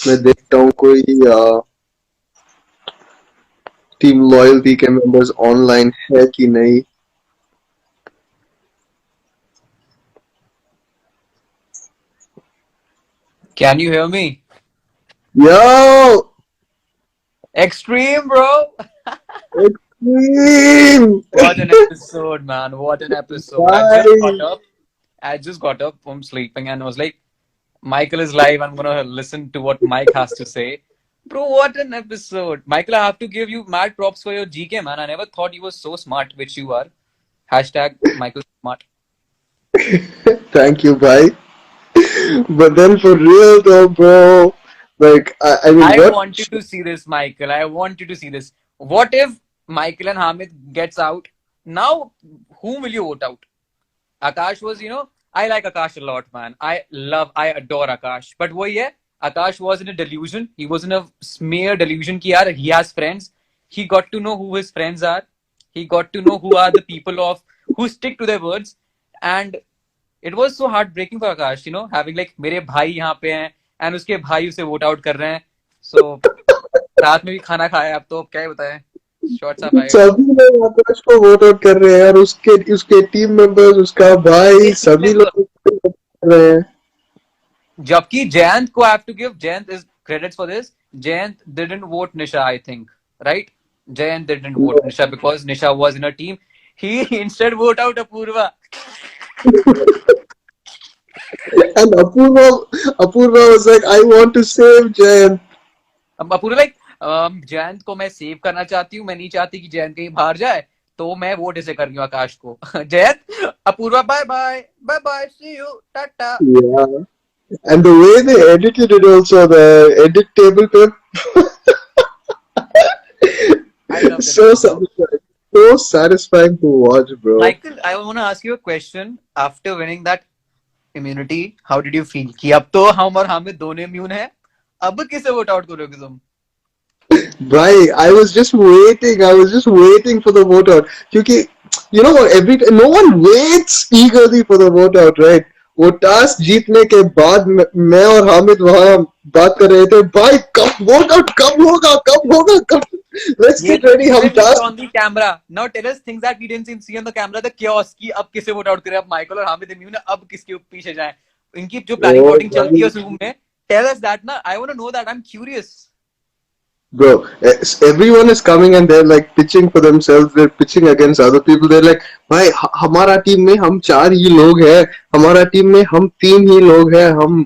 मैं देखता हूँ कोई टीम लॉयल्टी के मेंबर्स ऑनलाइन है कि नहीं. Can you hear me? Yo, Extreme, bro. extreme. What an episode, man. What an episode. I just got Bye. up. I just got up from sleeping and was like, Michael is live. I'm going to listen to what Mike has to say. Bro, what an episode. Michael, I have to give you mad props for your GK, man. I never thought you were so smart, which you are. Hashtag Michael Smart. Thank you, bye. But then for real though, bro, like I mean, I what? wanted to see this, Michael. I wanted to see this. What if Michael and Hamid gets out? Now, whom will you vote out? Akash was, I like Akash a lot, man. I adore Akash. But yeah, Akash was in a delusion. He was in a smear delusion ki yaar, he has friends. He got to know who his friends are. He got to know who are the people of who stick to their words. And it was so heartbreaking for Akash, having like मेरे भाई यहाँ पे हैं and उसके भाई उसे vote out कर रहे हैं. So रात में भी खाना खाया. अब तो क्या ही बताएं. Shots are fired. सभी लोग आकाश को वोट आउट कर रहे हैं यार. उसके उसके टीम मेंबर्स, उसका उसके भाई, टीम सभी मेंबर. लोग कर रहे हैं. जबकि जयंत को I have to give Jayant is credits for this. Jayant didn't vote Nisha, I think, right? Jayant didn't vote Nisha because Nisha was in a team. He instead vote out Apurva. And Apurva was like, I want to save Jayant. अब Apurva like Jayant को मैं save करना चाहती हूँ. मैं नहीं चाहती कि जयंत कहीं बाहर जाए. तो मैं वोट इसे कर रही हूँ आकाश को. Jayant Apoorva bye bye bye bye see you tata. Yeah. And the way they edited it also, the edit table पे I love that so episode. satisfying. So satisfying to watch, bro. Michael, I want to ask you a question. After winning that immunity, how did you feel? कि अब तो हम और हामिद दोनों immune है. अब किसे वोट आउट करोगे तुम? Right, I was just waiting. I was just waiting for the vote out. क्योंकि you know every no one waits eagerly for the vote out, right? वो टास्क जीतने के बाद मैं और हामिद वहां बात कर रहे थे, भाई कब वोट आउट, कब होगा कब. लेट्स ये गेट तो रेडी, हम tell us task. on the camera. Now tell us things that we didn't see on the camera. The chaos कि अब किसे वोट आउट करें. अब माइकल और हामिद इम्यून है. अब किसके पीछे जाए. इनकी जो प्लानिंग ओ वोटिंग चलती है भाई. उस रूम में. Tell us that ना. I want to know that. I'm curious. Bro, everyone is coming and they're like pitching for themselves. They're pitching against other people. They're like, भाई हमारा टीम में हम 4 ही लोग हैं. हमारा टीम में हम 3 ही लोग हैं. हम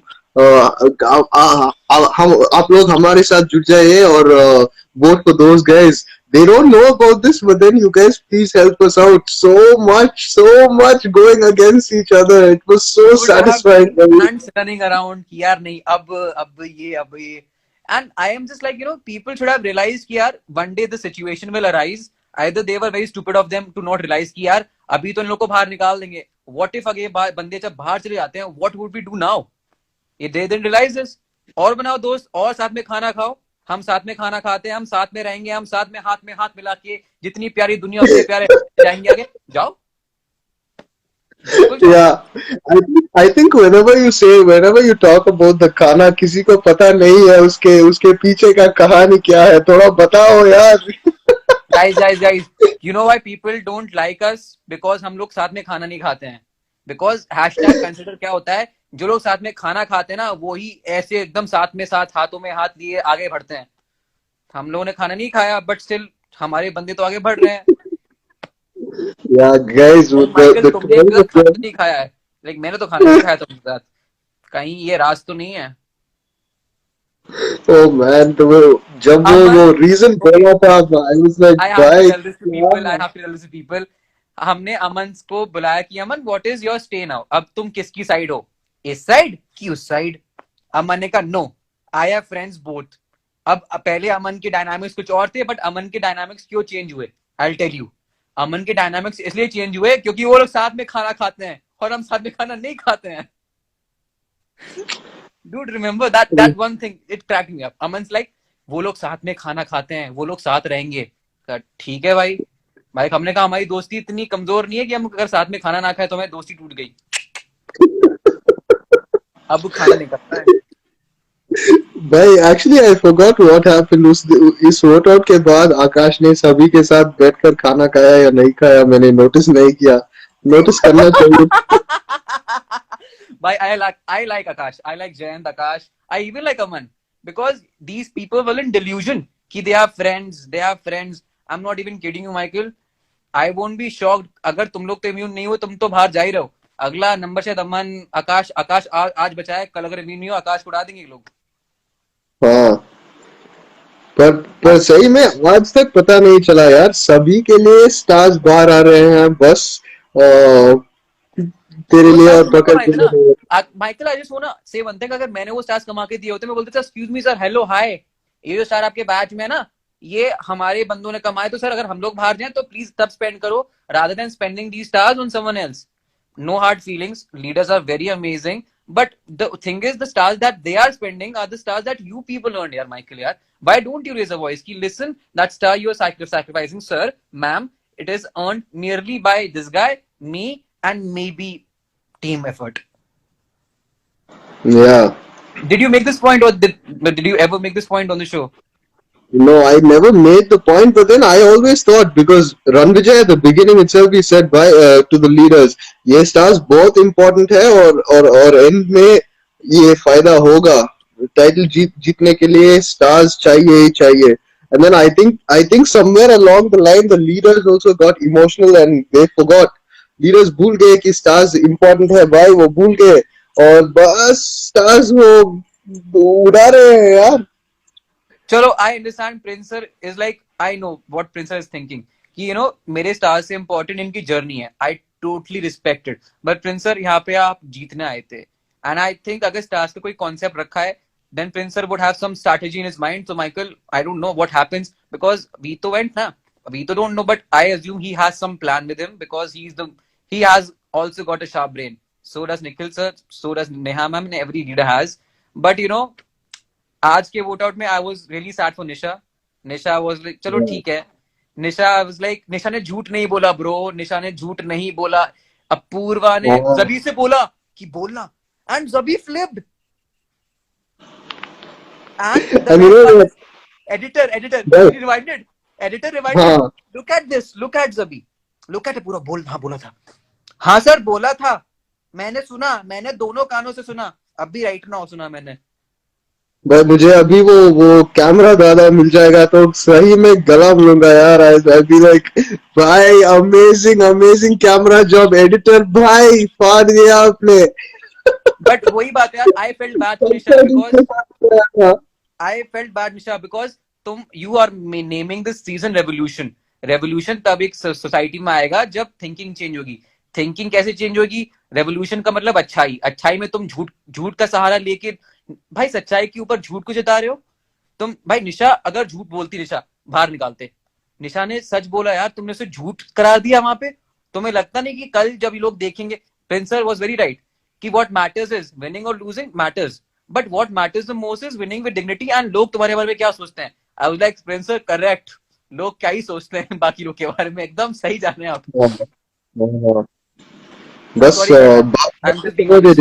आप लोग हमारे साथ जुट जाइए और vote for those guys. They don't know about this, but then you guys please help us out. So much going against each other. It was so Should have satisfying. been ants running around कि यार नहीं अब ये. And I am just like, people should have realized कि यार one day the situation will arise. Either they were very stupid of them to not realize कि यार अभी तो इन लोगों को बाहर निकाल देंगे. What if अगे बंदे जब बाहर चले जाते हैं, what would we do now? ये they didn't realize this. और बनाओ दोस्त और साथ में खाना खाओ. हम साथ में खाना खाते हैं, हम साथ में रहेंगे, हम साथ में हाथ मिला के जितनी प्यारी दुनिया उतने प्यारे जाएंगे आगे. जाओ बिल्कुल जाओ. Yeah, I think whenever you talk about the खाना, किसी को पता नहीं है उसके उसके पीछे का कहानी क्या है. थोड़ा बताओ यार. Guys, you know why people don't like us? Because हम लोग साथ में खाना नहीं खाते हैं. Because hashtag consider क्या होता है, जो लोग साथ में खाना खाते हैं ना, वो ही ऐसे एकदम साथ में साथ हाथों में हाथ लिए आगे बढ़ते हैं. हम लोगों ने खाना नहीं खाया बट स्टिल हमारे बंदे तो आगे बढ़ रहे हैं. Yeah, guys, with Michael the तुमने एक खाना नहीं खाया है. लाइक मैंने तो खाना नहीं खाया तुम्हारे साथ. कहीं ये राज तो नहीं है. oh man, तो जब वो अमन, reason okay, बोला था, I was like, I have to भाई tell this to people. I क्या. have to tell this to people. हमने अमन को बुलाया कि Aman what is your stay now. अब तुम किसकी साइड हो? इस साइड की उस साइड? अमन ने कहा no, I have friends both. अब पहले अमन के डायनामिक्स कुछ और थे बट अमन के डायनामिक्स क्यों चेंज हुए? I will tell you. Aman के डायनामिक्स इसलिए चेंज हुए क्योंकि वो लोग साथ में खाना खाते हैं और हम साथ में खाना नहीं खाते हैं. Dude, remember that one thing, it cracked me up. Aman's like, वो लोग साथ में खाना खाते हैं, वो लोग साथ रहेंगे. ठीक है भाई. भाई हमने कहा हमारी दोस्ती इतनी कमजोर नहीं है कि हम अगर साथ में खाना ना खाए तो हमारी दोस्ती टूट गई. अब खाना नहीं करता है. भाई actually I forgot what happened उस इस वोट आउट के बाद आकाश ने सभी के साथ बैठकर खाना खाया या नहीं खाया, मैंने नोटिस नहीं किया। नोटिस करना चाहिए। But I like Akash. I like Jayant, Akash. I even like Aman because these people were in delusion. Ki they have friends. They have friends. I'm not even kidding you, Michael. I won't be shocked अगर तुम लोग तो immune नहीं हो, तुम तो बाहर जा ही रहो। अगला नंबर शायद अमन, आकाश। आकाश आज बचा है, कल अगर इम्यून नहीं हो आकाश को उड़ा देंगे ये लोग। हाँ, पर सही में आज तक पता नहीं चला यार, सभी के लिए स्टार्स बाहर आ रहे हैं बस तेरे वो लिए स्टार्स और तुमने पकड़ कमाए के थे ना। लिए। Michael I just want say one thing, अगर मैंने वो स्टार्स कमा के दिए होते मैं बोलता था excuse me sir, hello hi, ये जो स्टार आपके बैच में है ना, ये हमारे बंदों ने कमाए, तो सर अगर हम लोग बाहर जाएं तो प्लीज तब स्पेंड करो rather than spending the stars on someone else. No hard feelings. Leaders are very amazing. But the thing is, the stars that they are spending are the stars that you people earned, yaar, Michael, yaar. Why don't you raise a voice? Ki, listen, that star you are sacrificing, sir, ma'am, it is earned merely by this guy, me, and maybe team effort. Yeah. Did you make this point, or did you ever make this point on the show? No, I never made the point, but then I always thought, because Ranvijay at the beginning itself he said by to the leaders, ये stars बहुत important है और end में ये फायदा होगा, title जीतने के लिए stars चाहिए ही चाहिए। And then I think somewhere along the line the leaders also got emotional and they forgot, leaders भूल गए कि stars important है भाई, वो भूल गए और बस stars वो उड़ा रहे हैं यार। चलो I understand, Princer is like, I know what Princer is thinking कि यू नो मेरे स्टार से इंपॉर्टेंट इनकी जर्नी है, I totally respected. But Princer यहाँ पे आप जीतने आए थे, एंड आई थिंक अगर स्टार्स का कोई कॉन्सेप्ट रखा है then Princer would have some strategy in his mind. So Michael, I don't know what happens because we to went na, we to don't know, but I assume he has some plan with him because he has also got a sharp brain. So does Nikhil sir, so does Neha ma'am, and every leader has. But you know, आज के vote out में I was really sad for Nisha. Nisha was like चलो ठीक है, निशा was like, निशा ने झूठ नहीं बोला ब्रो, निशा ने झूठ नहीं बोला। अपूर्वा ने जबी से बोला कि बोलना, एंड जबी flipped, and the best editor rewinded, editor rewinded, look at जबी, लुक एट पूरा बोल, हाँ बोला था, हाँ सर बोला था, मैंने सुना, मैंने दोनों कानों से सुना, अभी राइट नाउ सुना मैंने। भाई मुझे अभी वो कैमरा दादा मिल जाएगा तो सही में गला मिलूंगा यार। आई बी लाइक भाई amazing amazing camera job editor भाई, फाड़ दिया आपने। बट वही बात है यार, I felt bad Nisha because I felt bad Nisha because तुम you are naming this season revolution. Revolution तब एक सोसाइटी में आएगा जब थिंकिंग चेंज होगी। थिंकिंग कैसे चेंज होगी? रेवोल्यूशन का मतलब अच्छाई, अच्छाई में तुम झूठ का सहारा लेके भाई सच्चाई के ऊपर झूठ को जिता रहे हो तुम। भाई निशा अगर झूठ बोलती, निशा बाहर निकालते, निशा ने सच बोला यार, तुमने उसे झूठ करार दिया वहां पे। तुम्हें लगता नहीं कि कल जब ये लोग देखेंगे, प्रिंसर वाज वेरी राइट कि व्हाट मैटर्स इज विनिंग और losing matters, but what matters the most is winning with dignity. And लोग तुम्हारे बारे में क्या सोचते हैं? आई वाज लाइक प्रिंसर करेक्ट, लोग क्या ही सोचते हैं बाकी लोग के बारे में, एकदम सही जाने आप। बस आई am just being honest,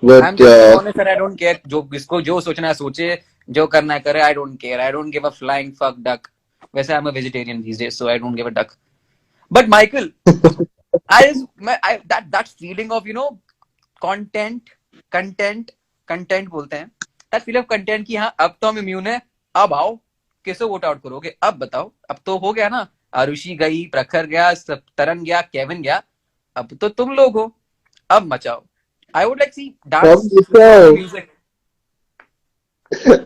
I'm just being honest and I don't care, जो किसको जो सोचना है सोचे, जो करना है करे, I don't care, I don't give a flying fuck duck। वैसे I'm a vegetarian these days so I don't give a duck। But Michael, that feeling of you know content बोलते हैं, that feeling of content कि हाँ अब तो हम immune है, अब आओ किसे वोट आउट करोगे, अब बताओ, अब तो हो गया ना, आरुषि गई, प्रखर गया, तरन गया, केविन गया, अब तो तुम लोग हो, अब मचाओ। I would like see dance music।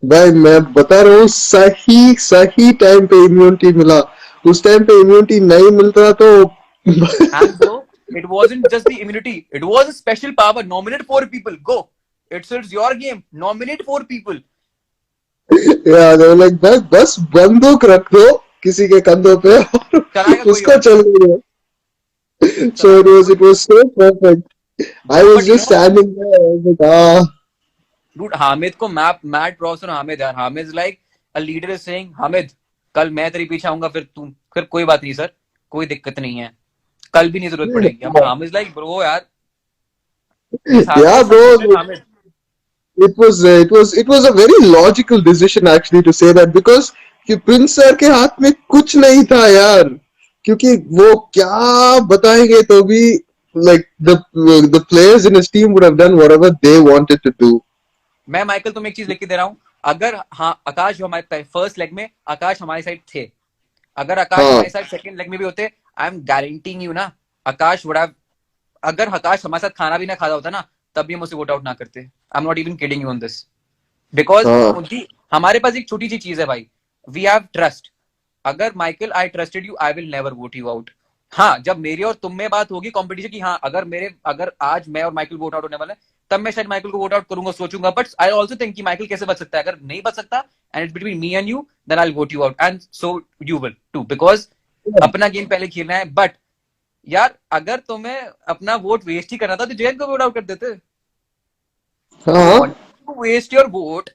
भाई मैं बता रहा हूँ, सही सही टाइम पे इम्यूनिटी मिला, उस टाइम पे इम्यूनिटी नहीं मिलता तो And bro, it wasn't just the immunity, it was a special power। Nominate 4 people, go, it's your game, nominate 4 people। Like भाई बस बंदूक रख दो किसी के कंधों पे और उसको चल रही है। So it was so perfect। I was just standing there, I was like, Dude, Hamid को मैट प्रॉस और हामिद यार, Hamid like a leader is saying, Hamid कल मैं तेरे पीछे आऊंगा, फिर कोई बात नहीं सर, कोई दिक्कत नहीं है, कल भी नहीं जरूरत पड़ेगी। हामिद लाइक ब्रो यार, yeah bro, it was a very logical decision actually to say that, because कि प्रिंस सर के हाथ में कुछ नहीं था यार, क्योंकि वो क्या बताएंगे तो भी, like the players in his team would have done whatever they wanted to do. मैं माइकल तुम्हें एक चीज लिख के दे रहा हूँ, अगर हाँ आकाश जो हमारे फर्स्ट लेग में आकाश हमारी साइड थे, अगर आकाश हाँ हमारी साइड सेकंड लेग में भी होते, आई एम गारंटीइंग यू ना, आकाश वुड हैव, अगर आकाश हमारे साथ खाना भी ना खाता होता ना, तब भी हम उसे वोट आउट ना करते। आई am not even kidding you on this, because हाँ हमारे पास एक छोटी सी चीज है भाई, वी हैव ट्रस्ट। अगर Michael I trusted you, I will never vote you out. हाँ जब मेरी और तुम में बात होगी कंपटीशन की, हाँ अगर आज मैं और माइकल वोट आउट होने वाला है, तब मैं शायद माइकल को वोट आउट करूंगा, सोचूंगा, बट आई ऑल्सो थिंक कि माइकल कैसे बच सकता है, अगर नहीं बच सकता and it's between me and you, then I will vote you out and so you will too, because अपना गेम पहले खेलना है। बट यार अगर तुम्हें अपना वोट वेस्ट ही करना था तो जयंत को वोट आउट कर देते। यू हाँ want to waste your vote,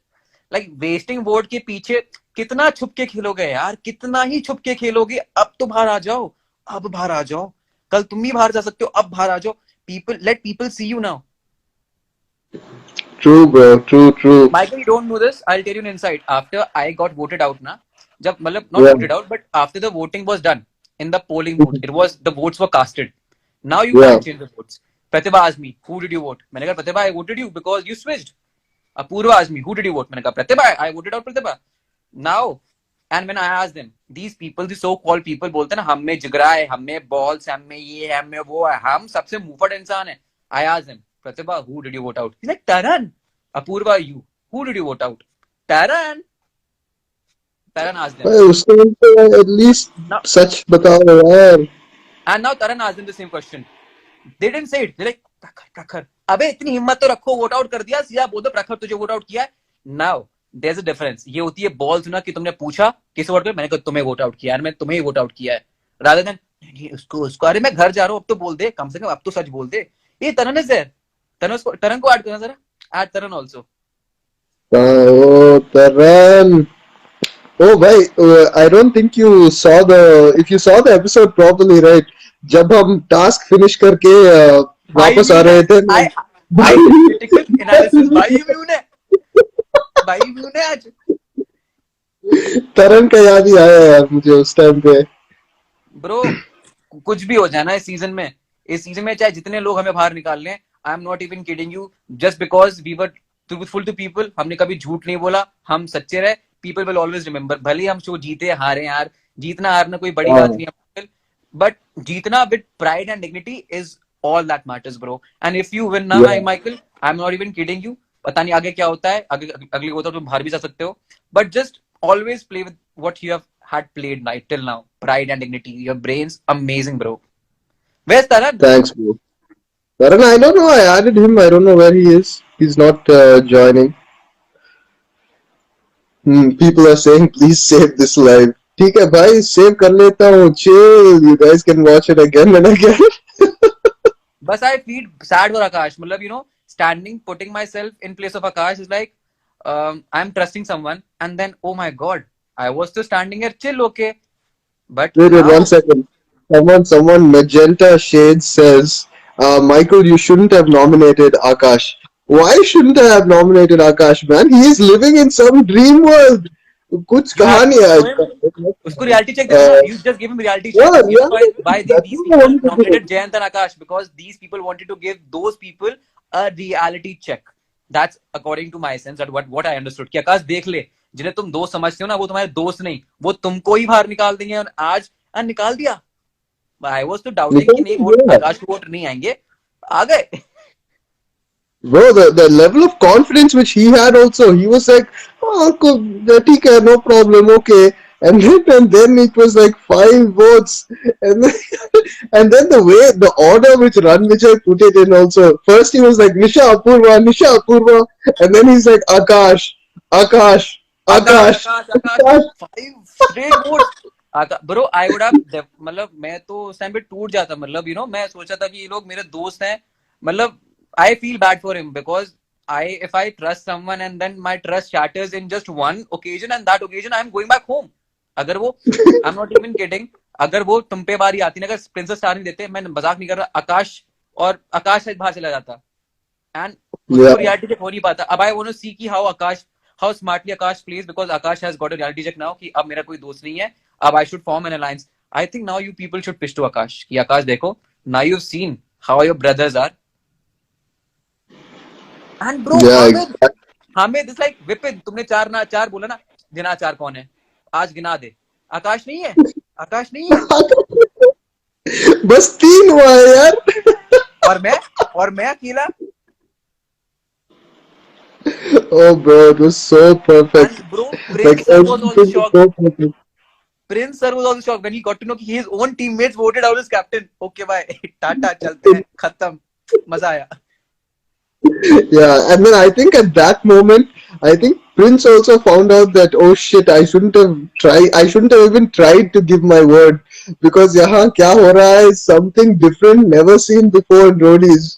like wasting vote के पीछे कितना छुप के खेलोगे यार, कितना ही छुप के खेलोगे। अब तो बाहर आ जाओ, अब बाहर आ जाओ, कल तुम भी बाहर जा सकते हो, अब बाहर आ जाओ। People let people see you now. true bro, true. Michael, you don't know this, I'll tell you an insight. After I got voted out ना, जब मतलब not Yeah, voted out, but after the voting was done in the polling booth, it was the votes were casted. Now you yeah. can't change the votes. Pratibha asked me, who did you vote? मैंने कहा Pratibha, I voted you because you switched. Apurva asked me, who did you vote? मैंने कहा Pratibha, I voted out Pratibha. Now, and when I asked them, these people, the so-called people बोलते हैं ना, हम में जिगरा है, हम में balls, हम में ये है, हम में वो है, हम सबसे मुफट इंसान है। I asked them, Pratibha, who did you vote out? He's like, Taran. Apurva, you. Who did you vote out? Taran. Taran asked them. भाई उस टाइम पे at least Now, सच बताओ यार. and now Taran asked them the same question. They didn't say it. They're like, प्रखर प्रखर, अबे इतनी हिम्मत तो रखो, वोट आउट कर दिया, सीधा बोल दो प्रखर तुझे वोट आउट किया है। Now there is a difference, ये होती है बॉल्स ना, कि तुमने पूछा किस वोट पे, मैंने कहा तुम्हें वोट आउट किया है, मैं तुम्हें ही वोट आउट किया है, रादर देन उसको उसको, अरे मैं घर जा रहा हूँ अब तो बोल दे, कम से कम अब तो सच बोल दे। ये तरन इज देयर, तरन को ऐड करना जरा, ऐड तरन आल्सो। Oh, Taran. Oh, भाई, I don't think you saw if you saw the episode properly, right? जब हम टास्क फिनिश करके भाई वापस आ व्यू ने, रहे थे आई आई डिड क्रिटिकल एनालिसिस, भाई व्यू ने, भाई व्यू ने आज। तरन का याद ही आया यार मुझे उस टाइम पे. ब्रो कुछ भी हो जाए ना इस सीजन में चाहे जितने लोग हमें बाहर निकाल लें, I am not even kidding you, just because we were truthful to people, हमने कभी झूठ नहीं बोला, हम सच्चे रहे, पीपल विल ऑलवेज रिमेंबर। भले ही हम शो जीते हारे यार, जीतना हारना कोई बड़ी बात नहीं है, बट जीतना with pride and dignity is all that matters bro. And if you win ना Michael, I am not even kidding you, पता नहीं आगे क्या होता है, अगले होता तुम बाहर भी जा सकते हो, but just always play with what you have had played night till now. Pride and dignity. Your brain's amazing, bro. Where's Taran? Thanks, bro. Taran, I don't know. I added him. I don't know where he is. He's not joining. People are saying, please save this live. ठीक है भाई, save कर लेता हूँ. Chill. You guys can watch it again and again. बस I feel sad for Akash. मतलब you know, putting myself in place of Akash is like, I'm trusting someone, and then oh my god, I was still standing here chill, okay, but Wait, now 1 second. Someone, Magenta Shade says, Michael, you shouldn't have nominated Akash. Why shouldn't I have nominated Akash, man? He is living in some dream world. कुछ you have कहानी to है. show him. उसको reality check दे दो ना. You just give him reality check. Yeah, You know why yeah, that's these what I people wanted to do. nominated Jayant and Akash, because these people wanted to give those people a reality check. That's according to my sense, that what I understood. कि आकाश देख ले, जिन्हें तुम दोस्त समझते हो ना, वो तुम्हारे दोस्त नहीं, वो तुमको ही बाहर निकाल देंगे, और आज निकाल दिया. आई वॉज तो डाउटिंग कि नहीं वोट Yeah. आकाश को वोट नहीं आएंगे, आ गए. Bro, the level of confidence which he had also, he was like, oh, ठीक है, no problem, okay. And then it was like 5 votes. And then, and then the order which Ranvijay put it in also. First he was like, Nisha Apurva. And then he's like, Akash, Akash, Akash Akash, Akash Akash, Akash. 5 straight vote. Bro I would have, मतलब मैं तो उस time पे टूट जाता, मतलब you know, मैं सोचा था कि ये लोग मेरे दोस्त हैं, मतलब I feel bad for him, because if I trust someone and then my trust shatters in just one occasion, and that occasion I am going back home. अगर वो, I'm not even kidding, अगर वो तुम पे बारी आती ना, अगर प्रिंसेस स्टार नहीं देते, मैं मजाक नहीं कर रहा, आकाश शायद बाहर चला जाता. एंड उससे वो Yeah, रियलिटी चेक हो नहीं पाता. अब आई वांट टू सी की how smartly Akash plays, because Akash has got a reality check now कि अब मेरा कोई दोस्त नहीं है, अब I should form an alliance. I think now you people should pitch to Akash कि आकाश देखो, now you seen how your brothers are. And bro yeah, Hamid, exactly. Hamid is like Vipin, तुमने चार बोला ना, गिना चार कौन है, आज गिना दे. आकाश नहीं है, आकाश नहीं है. बस 3 हुआ है यार. और मैं अकेला. Oh, bro, it was so and perfect. Bro Like Prince sir was also everything was shocked. so perfect. Prince sir was also shocked when he got to know his own teammates voted out as captain. Okay, bye. Tata, chalte hain. Khatam. Maza aaya. Yeah, and then I think at that moment, I think Prince also found out that, oh shit, I shouldn't have even tried to give my word, because यहाँ क्या हो रहा है is something different, never seen before in Roadies.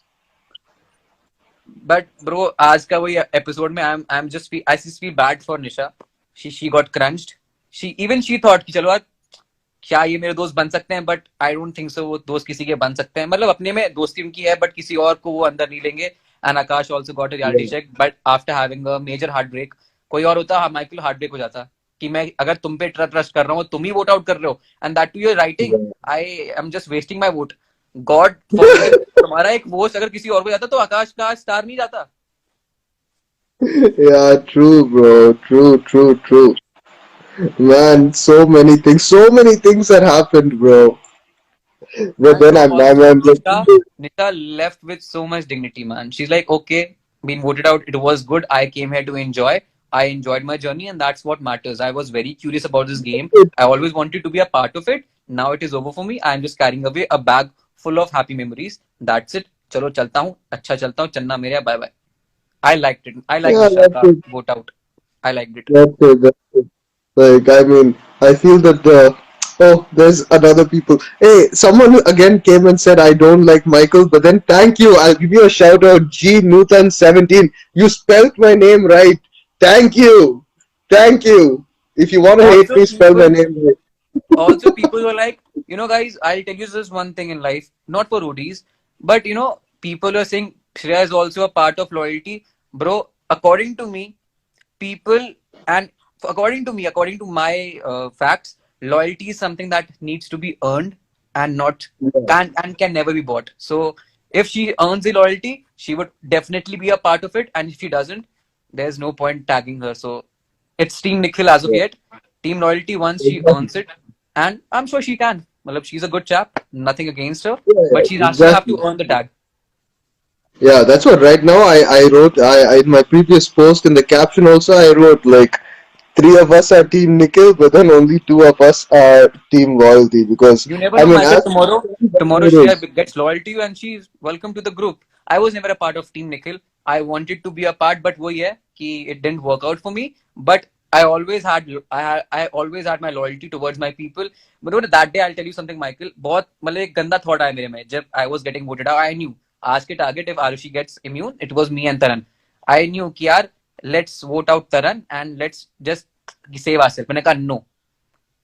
But bro, आज का वही episode में I'm just I just feel bad for Nisha. She got crunched. She thought कि चलो यार, क्या ये मेरे दोस्त बन सकते हैं, but I don't think so वो दोस्त किसी के बन सकते हैं. मतलब अपने में दोस्ती उनकी है, बट किसी और को वो अंदर नहीं लेंगे. And Aakash also got a reality Yeah, check, but after having a major heartbreak. कोई और होता, माइकल हार्ट ब्रेक हो जाता कि मैं अगर तुम पे ट्रस्ट कर रहा हूँ, तुम ही वोट आउट कर रहे हो, and that too your writing, yeah. I am just wasting my vote. God forbid, तुम्हारा एक वोट अगर किसी और को जाता तो आकाश का स्टार नहीं जाता. Yeah, true, bro. True, true, true. Man, so many things that happened, bro. But And then bro, also I'm just, Nisha left with so much dignity, man. She's like, okay, been voted out. It was good. I came here to enjoy. I enjoyed my journey, and that's what matters. I was very curious about this game. I always wanted to be a part of it. Now it is over for me. I'm just carrying away a bag full of happy memories. That's it. चलो चलता हूँ, अच्छा चलता हूँ, चन्ना मेरे, bye bye. I liked it. I like yeah, Nisha that's का it. vote out. I liked it. That's it. That's it. Like, I mean, I feel that, oh, there's another people. Hey, someone again came and said, I don't like Michael, but then thank you. I'll give you a shout out. G Newton 17. You spelt my name right. Thank you. Thank you. If you want to hate Also, me, spell my people name right. also people were like, guys, I'll tell you this one thing in life, not for roadies, but people are saying Shreya is also a part of loyalty. Bro, according to me, people, and according to my facts, loyalty is something that needs to be earned, and not Yeah, can never be bought. So if she earns the loyalty, she would definitely be a part of it, and if she doesn't, there's no point tagging her. So it's Team Nikhil as of yeah. yet. Team loyalty once she Exactly. earns it, and I'm sure she can. Malab, she's a good chap, nothing against her, Yeah, but yeah, she'll have exactly. to earn the tag. Yeah, that's what. Right now, I wrote, I in my previous post in the caption also, I wrote like, three of us are Team Nikhil, but then only two of us are Team Loyalty, because You never I know, mean, Michael. as Tomorrow it Shreya is. gets loyal to you, and she's welcome to the group. I was never a part of Team Nikhil. I wanted to be a part, but वो ये है कि it didn't work out for me. But I always had my loyalty towards my people. But that day, I'll tell you something, Michael. बहुत मतलब एक गंदा thought आया मेरे में जब I was getting voted out. I knew आज के target, if Arushi gets immune, it was me and Taran. I knew कि यार, let's vote out Taran and let's just save ourselves. मैंने कहा no.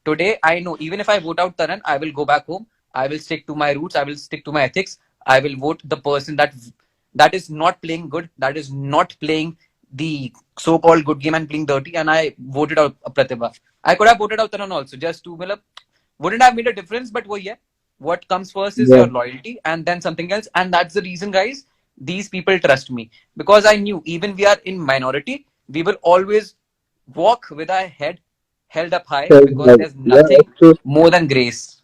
Today, I know even if I vote out Taran, I will go back home. I will stick to my roots. I will stick to my ethics. I will vote the person that is not playing good, that is not playing the so-called good game and playing dirty. And I voted out Pratibha. I could have voted out Taran also, just to wouldn't have made a difference. But yeah, what comes first is Yeah, your loyalty, and then something else. And that's the reason, guys. These people trust me because I knew even we are in minority, we will always walk with our head held up high because there's yeah, nothing that's true. more than grace.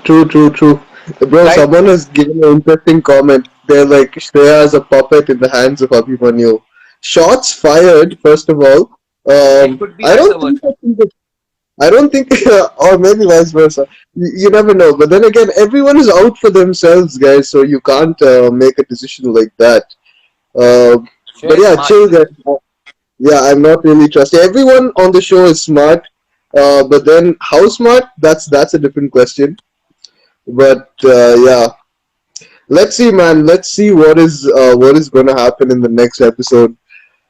True, true, true. Bro, Guys, someone has given an interesting comment. They're like, Shreya is a puppet in the hands of Abhimanyu. Shots fired, first of all. it could be I vice don't think versa. that I don't think, or maybe vice versa. You never know. But then again, everyone is out for themselves, guys. So you can't make a decision like that. Uh, Shreya but is yeah, smart. chill, guys. Yeah, I'm not really trusting. Everyone on the show is smart. But then how smart? That's a different question. But yeah, let's see, man. Let's see what is going to happen in the next episode.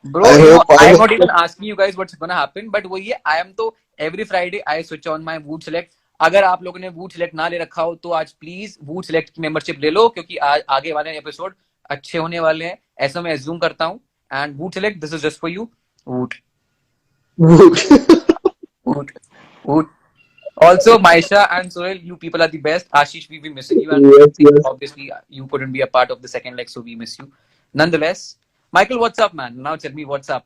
I Bro, hope. I I'm hope. not even asking you guys what's gonna happen, but वो ये I am तो every Friday I switch on my Woot Select. अगर आप लोगों ने Woot Select ना ले रखा हो तो आज प्लीज Woot Select की मेंबरशिप ले लो, क्योंकि आज आगे वाले एपिसोड अच्छे होने वाले हैं, ऐसा मैं assume करता हूँ. And Woot Select, this is just for you. Woot. Woot. Woot. Also, Maisha and Sohail, you people are the best. Ashish, we be missing you, and Yes, Preeti, yes. obviously, you couldn't be a part of the second leg, so we miss you. Nonetheless, Michael, what's up, man? Now tell me what's up.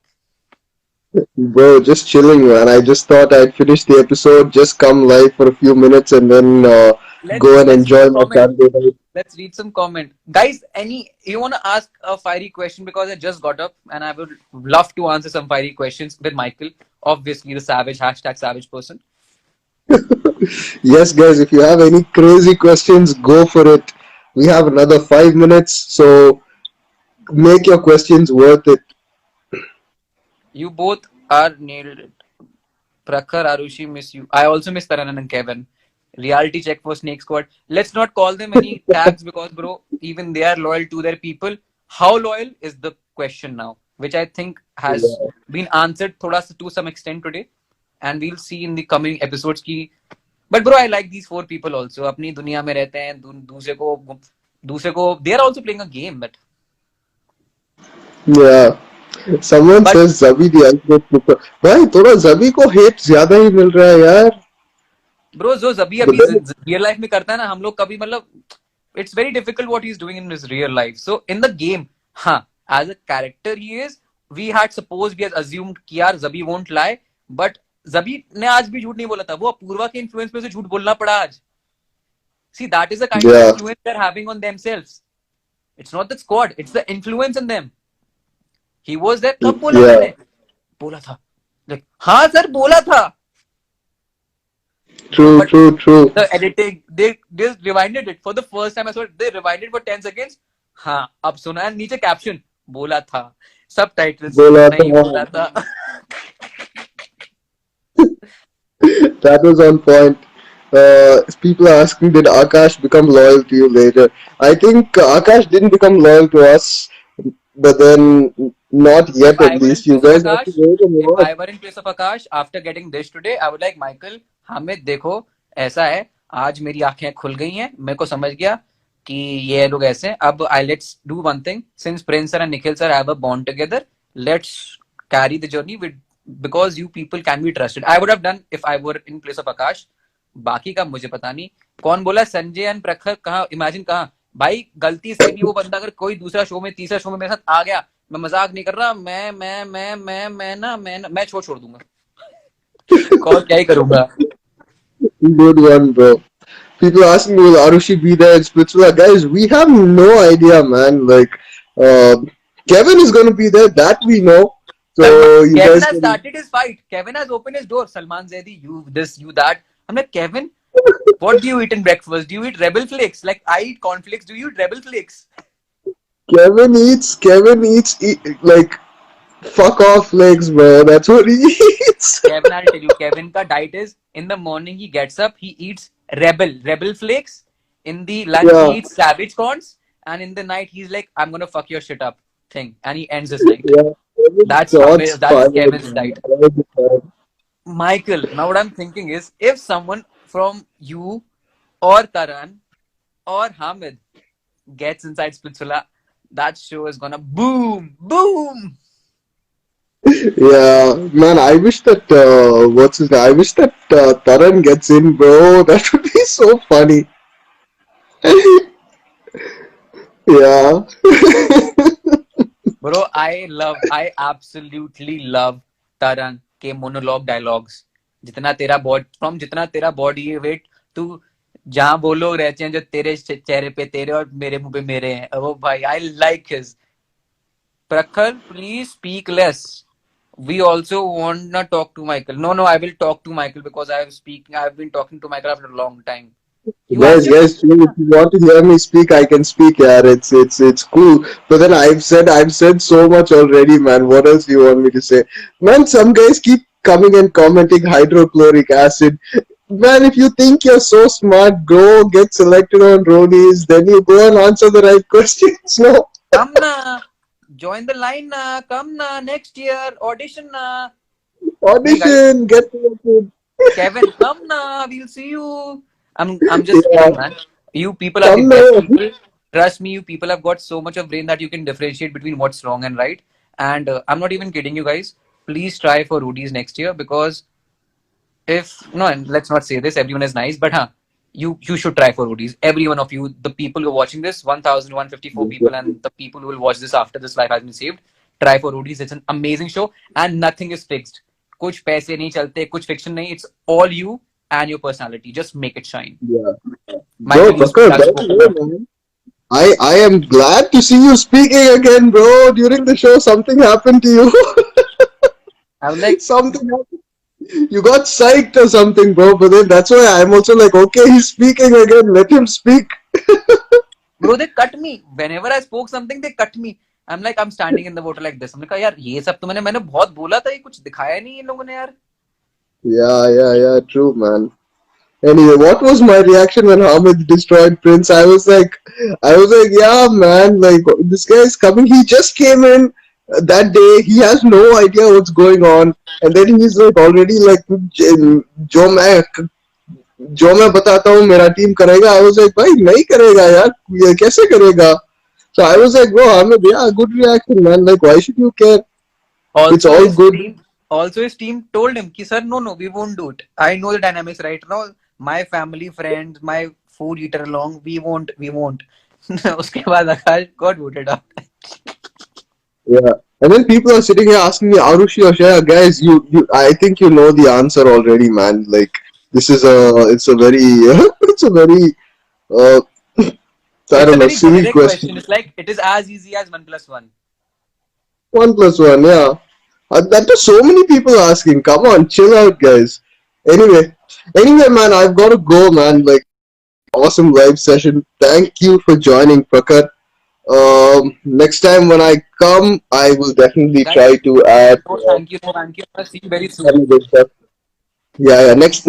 Bro, just chilling, man. I just thought I'd finish the episode, just come live for a few minutes, and then go and Let's read enjoy some my comment. Saturday night. Let's read some comment, guys. Any you want to ask a fiery question because I just got up and I would love to answer some fiery questions with Michael. Obviously, the savage hashtag savage person. Yes, guys, if you have any crazy questions, go for it. We have another 5 minutes, so make your questions worth it. You both are nailed it. Prakhar, Arushi, miss you. I also miss Taran and Kevin. Reality check for Snake Squad. Let's not call them any tags because, bro, even they are loyal to their people. How loyal is the question now, which I think has Yeah. been answered to some extent today, and we'll see in the coming episodes. Ki, but bro, I like these four people also. अपनी दुनिया में रहते हैं. दूसरे को they are also playing a game, Yeah. Someone but says Zabi the ultimate flipper. भाई थोड़ा Zabi को hate ज्यादा ही मिल रहा है यार. ब्रो जो जबी But अभी then, रियल लाइफ में करता है ना, हम लोग कभी मतलब it's very difficult what he's doing in his real life. So in the game, हाँ, as a character he is, we had supposed, we had assumed कि यार Zabi won't lie, but Zabi ने आज भी झूठ नहीं बोला था. वो अपूर्वा के इन्फ्लुएंस में से झूठ बोलना पड़ा आज. See, that is the kind of yeah, influence they're having on themselves. It's not the squad, it's the influence in them. He was there. कब बोला yeah, मैंने? बोला था. Like, हाँ सर बोला था. true, But true, true. the editing, they rewinded it for the first time. I saw it. They rewinded for 10 seconds. हाँ अब सुना है. नीचे कैप्शन बोला था. सब टाइटल्स बोला नहीं था. बोला था. That was on point. People are asking, did Akash become loyal to you later? I think Akash didn't become loyal to us, but then not If yet at I were in least. You place of guys have to Akash, wait and if watch. I were in place of Akash after getting this today, I would like Michael. हमें देखो ऐसा है. आज मेरी आंखें खुल गई हैं. मेरे को समझ गया कि ये लोग ऐसे हैं. अब I let's do one thing. Since Prince sir and Nikhil sir have a bond together, let's carry the journey with because you people can be trusted. I would have done if I were in place of Akash. बाकी का मुझे पता नहीं. कौन बोला Sanjay and प्रखर कहाँ? Imagine कहाँ भाई. गलती से भी वो बंदा अगर कोई दूसरा शो में तीसरा शो में मेरे साथ आ गया, मैं मजाक नहीं कर रहा. मैं छोड़ दूंगा. कॉल क्या ही करूंगा. Good one, bro. People asking, will Arushi be there in Splitsvilla? Guys, we have no idea, man. Like, uh, Kevin is going to be there, that we know. Salman So, you Kevin guys has can. started his fight. Kevin has opened his door. Salman Zaidi, you this, you that. I'm like, Kevin, what do you eat in breakfast? Do you eat Rebel Flakes? Like I eat cornflakes. Do you eat Rebel Flakes? Kevin eats like fuck off legs, bro. That's what he eats. Kevin, I'll tell you, Kevin ka diet is in the morning he gets up, he eats Rebel Flakes. In the lunch he Yeah, eats Savage Corns, and in the night he's like, I'm gonna fuck your shit up thing, and he ends his night. yeah. Kevin shots That's fired, Kevin's man. diet. All the time. Michael, now what I'm thinking is, if someone from you or Taran or Hamid gets inside Splitsvilla, that show is gonna boom, boom. Yeah, man. I wish that what's his name? I wish that Taran gets in, bro. That would be so funny. Yeah. Bro, I absolutely love Taran के monologue dialogues. जितना तेरा body weight, तू जहाँ वो लोग रहते हैं जो तेरे चेहरे पे तेरे और मेरे मुंह पे मेरे हैं, वो भाई, I like his. Prakhar, please speak less. We also want to talk to Michael. No, I will talk to Michael because I've been talking to Michael after a long time. You Guys, answer. guys, chill. If you want to hear me speak, I can speak. Yeah, it's cool. But then I've said so much already, man. What else do you want me to say? Man, some guys keep coming and commenting hydrochloric acid. Man, if you think you're so smart, go get selected on Ronies. Then you go and answer the right questions. No Come na, join the line na, come na, next year, audition na. Hey guys, audition, get selected. Kevin, come na, we'll see you. I'm just Yeah, kidding, man. You people are the come best now. people. Trust me, you people have got so much of brain that you can differentiate between what's wrong and right. And I'm not even kidding you guys. Please try for roadies next year, because if no, and let's not say this, everyone is nice, but you should try for roadies. Every one of you, the people who are watching this, 1,154 people, and the people who will watch this after this life has been saved, try for roadies. It's an amazing show, and nothing is fixed. कुछ पैसे नहीं चलते, कुछ fiction नहीं. It's all you and your personality. Just make it shine. Yeah. Bro, Michael, Prakar, have by the spoken way, now. man, I am glad to see you speaking again, bro. During the show, something happened to you. I was like, Something happened. You got psyched or something, bro. But then that's why I'm also like, okay, he's speaking again. Let him speak. bro, they cut me. Whenever I spoke something, they cut me. I'm like, I'm standing in the water like this. I'm like, यार ये सब तो मैंने बहुत बोला था, ये कुछ दिखाया नहीं इन लोगों ने यार. Yeah. True, man. Anyway, what was my reaction when Hamid destroyed Prince? I was like, yeah, man, like this guy is coming. He just came in that day. He has no idea what's going on, and then he's like already like, जो मैं जो मैं बताता हूँ मेरा team करेगा. I was like, भाई नहीं करेगा यार, ये कैसे करेगा? So I was like, bro, Hamid, yeah, good reaction, man. Like, why should you care? It's Also, all his good. team, also his team told him, "Ki sir, no, we won't do it. I know the dynamics right now. My family, friends, my food eater along, we won't." उसके बाद आकाश got voted out. Yeah. And then people are sitting here asking me, Arushi or Shaya, guys, I think you know the answer already, man. Like, it's a very, it's a very, uh, I It's a don't know, very silly generic question. question. It's like it is as easy as 1+1. 1+1, yeah. That is so many people asking. Come on, chill out, guys. Anyway, man, I've got to go, man. Like, awesome live session. Thank you for joining, Prakat. Next time when I come, I will definitely Guys, try to add no, thank you, no, thank you. I'll see you very soon. some good stuff. Yeah. Next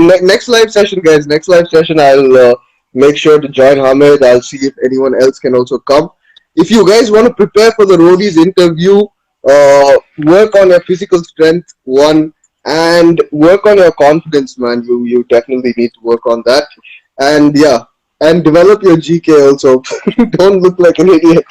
live session, guys. Next live session, I'll make sure to join Hamid. I'll see if anyone else can also come. If you guys want to prepare for the roadies interview, work on your physical strength, one, and work on your confidence, man. You definitely need to work on that, and yeah, and develop your GK also. Don't look like an idiot.